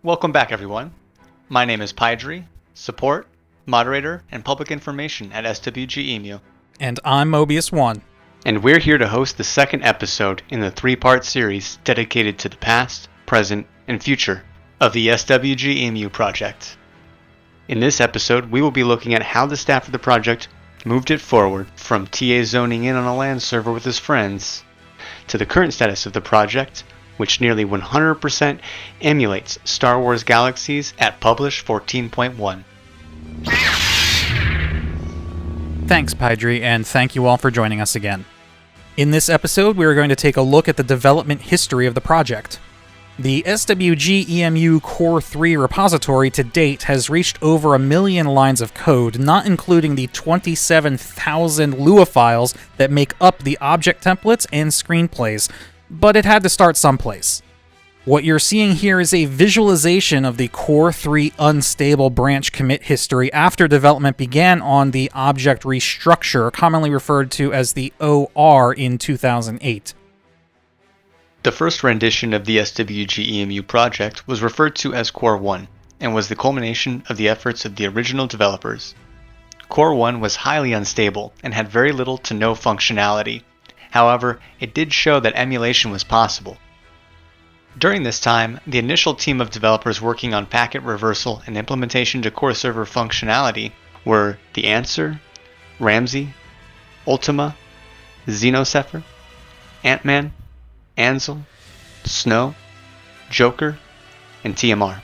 Welcome back, everyone. My name is Pyjri, support, moderator, and public information at SWGEmu. And I'm Mobius1. And we're here to host the second episode in the three-part series dedicated to the past, present, and future of the SWGEmu project. In this episode, we will be looking at how the staff of the project moved it forward from TA zoning in on a LAN server with his friends to the current status of the project, which nearly 100% emulates Star Wars Galaxies at Publish 14.1. Thanks, Pyjri, and thank you all for joining us again. In this episode, we are going to take a look at the development history of the project. The SWGEmu Core 3 repository to date has reached over 1 million lines of code, not including the 27,000 Lua files that make up the object templates and screenplays, but it had to start someplace. What you're seeing here is a visualization of the Core 3 unstable branch commit history after development began on the object Restructure, commonly referred to as the OR, in 2008. The first rendition of the SWGEmu project was referred to as Core 1 and was the culmination of the efforts of the original developers. Core 1 was highly unstable and had very little to no functionality. However, it did show that emulation was possible. During this time, the initial team of developers working on packet reversal and implementation to core server functionality were The Answer, Ramsey, Ultima, Xenocepher, Ant-Man, Ansel, Snow, Joker, and TMR.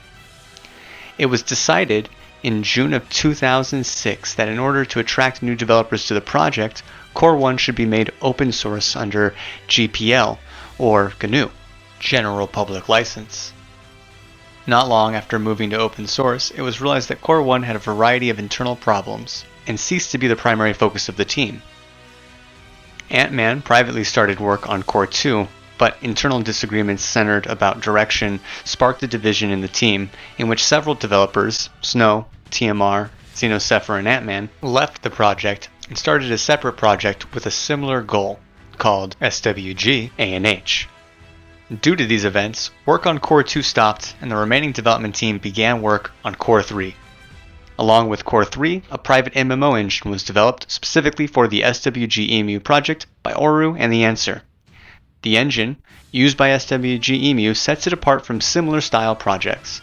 It was decided in June of 2006 that in order to attract new developers to the project, Core 1 should be made open source under GPL, or GNU, General Public License. Not long after moving to open source, it was realized that Core 1 had a variety of internal problems and ceased to be the primary focus of the team. Ant-Man privately started work on Core 2, but internal disagreements centered about direction sparked a division in the team, in which several developers, Snow, TMR, Xenocepher, and Ant-Man, left the project and started a separate project with a similar goal, called SWGEmu. Due to these events, work on Core 2 stopped, and the remaining development team began work on Core 3. Along with Core 3, a private MMO engine was developed specifically for the SWGEmu project by Oru and The Answer. The engine, used by SWGEmu, sets it apart from similar style projects.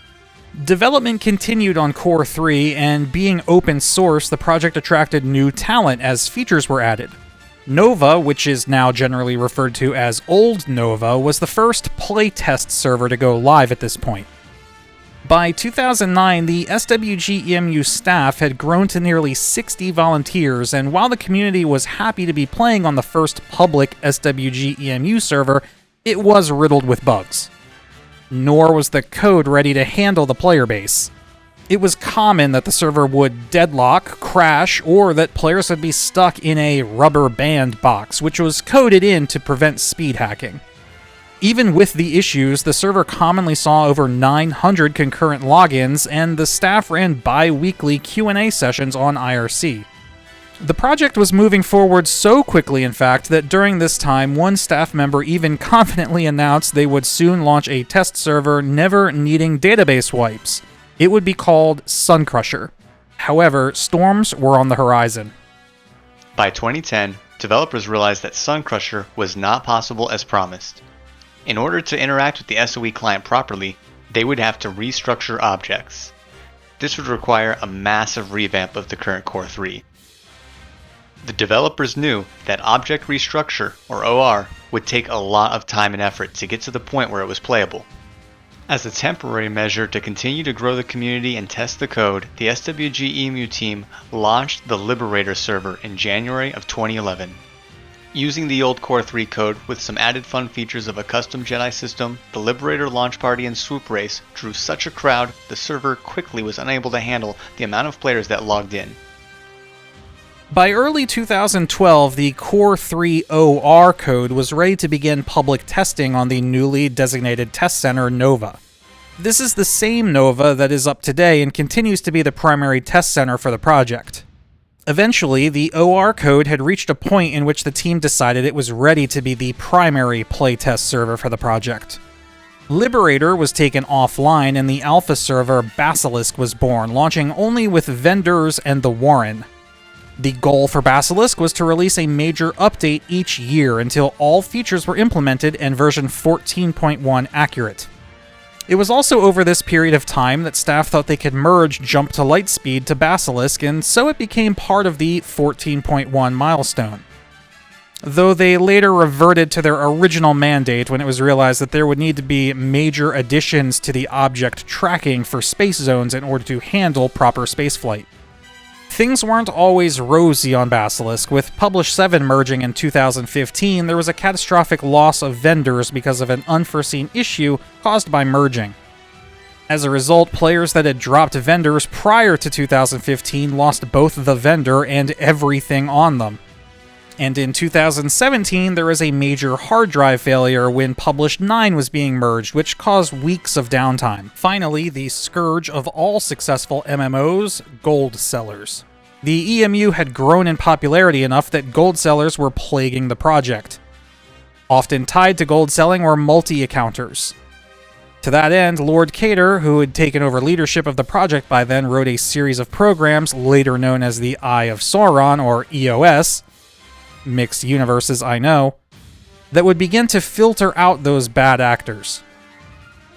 Development continued on Core 3, and being open source, the project attracted new talent as features were added. Nova, which is now generally referred to as Old Nova, was the first playtest server to go live at this point. By 2009, the SWGEmu staff had grown to nearly 60 volunteers, and while the community was happy to be playing on the first public SWGEmu server, it was riddled with bugs. Nor was the code ready to handle the player base. It was common that the server would deadlock, crash, or that players would be stuck in a rubber band box, which was coded in to prevent speed hacking. Even with the issues, the server commonly saw over 900 concurrent logins, and the staff ran bi-weekly Q&A sessions on IRC. The project was moving forward so quickly, in fact, that during this time, one staff member even confidently announced they would soon launch a test server never needing database wipes. It would be called Suncrusher. However, storms were on the horizon. By 2010, developers realized that Suncrusher was not possible as promised. In order to interact with the SOE client properly, they would have to restructure objects. This would require a massive revamp of the current Core 3. The developers knew that object restructure, or OR, would take a lot of time and effort to get to the point where it was playable. As a temporary measure to continue to grow the community and test the code, the SWGEmu team launched the Liberator server in January of 2011. Using the old Core 3 code with some added fun features of a custom Jedi system, the Liberator launch party and swoop race drew such a crowd the server quickly was unable to handle the amount of players that logged in. By early 2012, the Core 3 OR code was ready to begin public testing on the newly designated test center Nova. This is the same Nova that is up today and continues to be the primary test center for the project. Eventually, the OR code had reached a point in which the team decided it was ready to be the primary playtest server for the project. Liberator was taken offline and the alpha server Basilisk was born, launching only with vendors and the Warren. The goal for Basilisk was to release a major update each year until all features were implemented and version 14.1 accurate. It was also over this period of time that staff thought they could merge Jump to Lightspeed to Basilisk, and so it became part of the 14.1 milestone. Though they later reverted to their original mandate when it was realized that there would need to be major additions to the object tracking for space zones in order to handle proper spaceflight. Things weren't always rosy on Basilisk. With Publish 7 merging in 2015, there was a catastrophic loss of vendors because of an unforeseen issue caused by merging. As a result, players that had dropped vendors prior to 2015 lost both the vendor and everything on them. And in 2017, there was a major hard drive failure when Publish 9 was being merged, which caused weeks of downtime. Finally, the scourge of all successful MMOs, gold sellers. The EMU had grown in popularity enough that gold sellers were plaguing the project. Often tied to gold selling were multi-accounters. To that end, Lord Cater, who had taken over leadership of the project by then, wrote a series of programs, later known as the Eye of Sauron, or EOS, mixed universes, I know, that would begin to filter out those bad actors.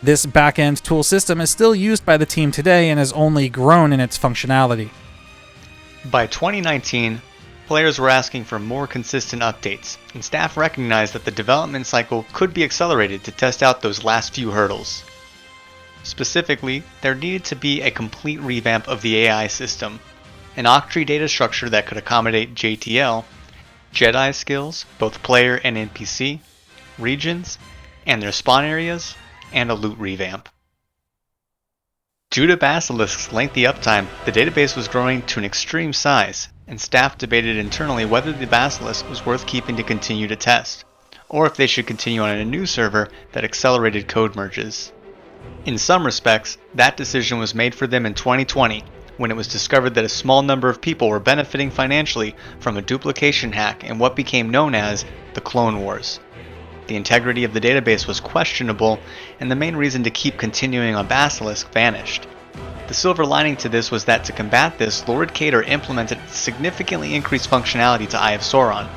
This back-end tool system is still used by the team today and has only grown in its functionality. By 2019, players were asking for more consistent updates, and staff recognized that the development cycle could be accelerated to test out those last few hurdles. Specifically, there needed to be a complete revamp of the AI system, an octree data structure that could accommodate JTL, Jedi skills, both player and NPC, regions, and their spawn areas, and a loot revamp. Due to Basilisk's lengthy uptime, the database was growing to an extreme size, and staff debated internally whether the Basilisk was worth keeping to continue to test, or if they should continue on a new server that accelerated code merges. In some respects, that decision was made for them in 2020, when it was discovered that a small number of people were benefiting financially from a duplication hack in what became known as the Clone Wars. The integrity of the database was questionable, and the main reason to keep continuing on Basilisk vanished. The silver lining to this was that to combat this, Lord Cater implemented significantly increased functionality to Eye of Sauron,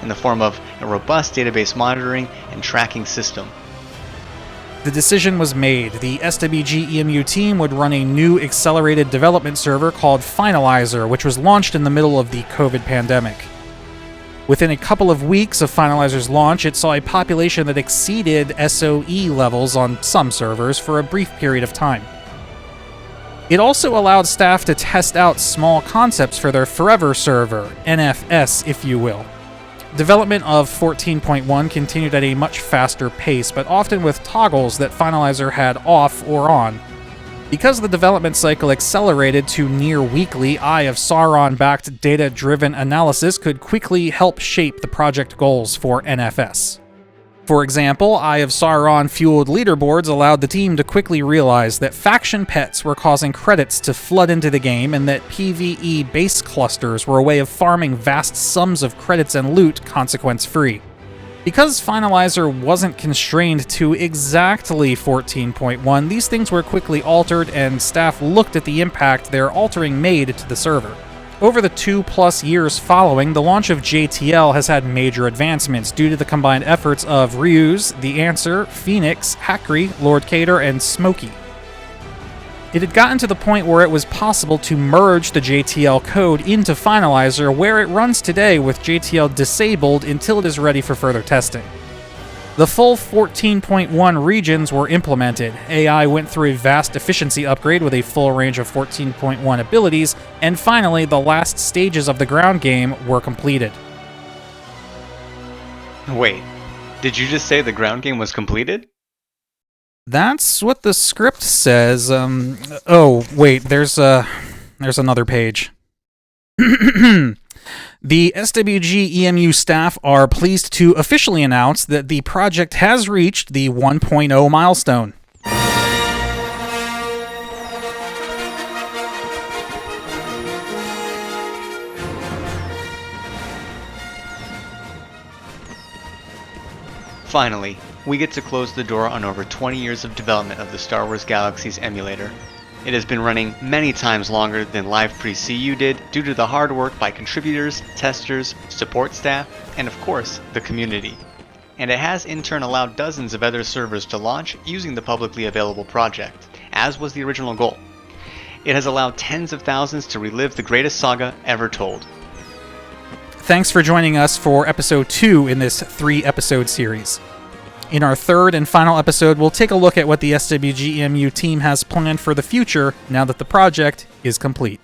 in the form of a robust database monitoring and tracking system. The decision was made. The SWGEmu team would run a new accelerated development server called Finalizer, which was launched in the middle of the COVID pandemic. Within a couple of weeks of Finalizer's launch, it saw a population that exceeded SOE levels on some servers for a brief period of time. It also allowed staff to test out small concepts for their Forever server, NFS if you will. Development of 14.1 continued at a much faster pace, but often with toggles that Finalizer had off or on. Because the development cycle accelerated to near weekly, Eye of Sauron-backed data-driven analysis could quickly help shape the project goals for NFS. For example, Eye of Sauron-fueled leaderboards allowed the team to quickly realize that faction pets were causing credits to flood into the game and that PvE base clusters were a way of farming vast sums of credits and loot consequence-free. Because Finalizer wasn't constrained to exactly 14.1, these things were quickly altered and staff looked at the impact their altering made to the server. Over the 2+ years following, the launch of JTL has had major advancements due to the combined efforts of Ryuz, The Answer, Phoenix, Hakri, Lord Cater, and Smokey. It had gotten to the point where it was possible to merge the JTL code into Finalizer, where it runs today with JTL disabled until it is ready for further testing. The full 14.1 regions were implemented, AI went through a vast efficiency upgrade with a full range of 14.1 abilities, and finally the last stages of the ground game were completed. Wait, did you just say the ground game was completed? That's what the script says. Oh, wait, there's another page. The SWGEmu staff are pleased to officially announce that the project has reached the 1.0 milestone. Finally, we get to close the door on over 20 years of development of the Star Wars Galaxies emulator. It has been running many times longer than Live Pre-CU did due to the hard work by contributors, testers, support staff, and of course, the community. And it has in turn allowed dozens of other servers to launch using the publicly available project, as was the original goal. It has allowed tens of thousands to relive the greatest saga ever told. Thanks for joining us for episode 2 in this 3-episode series. In our third and final episode, we'll take a look at what the SWGEmu team has planned for the future now that the project is complete.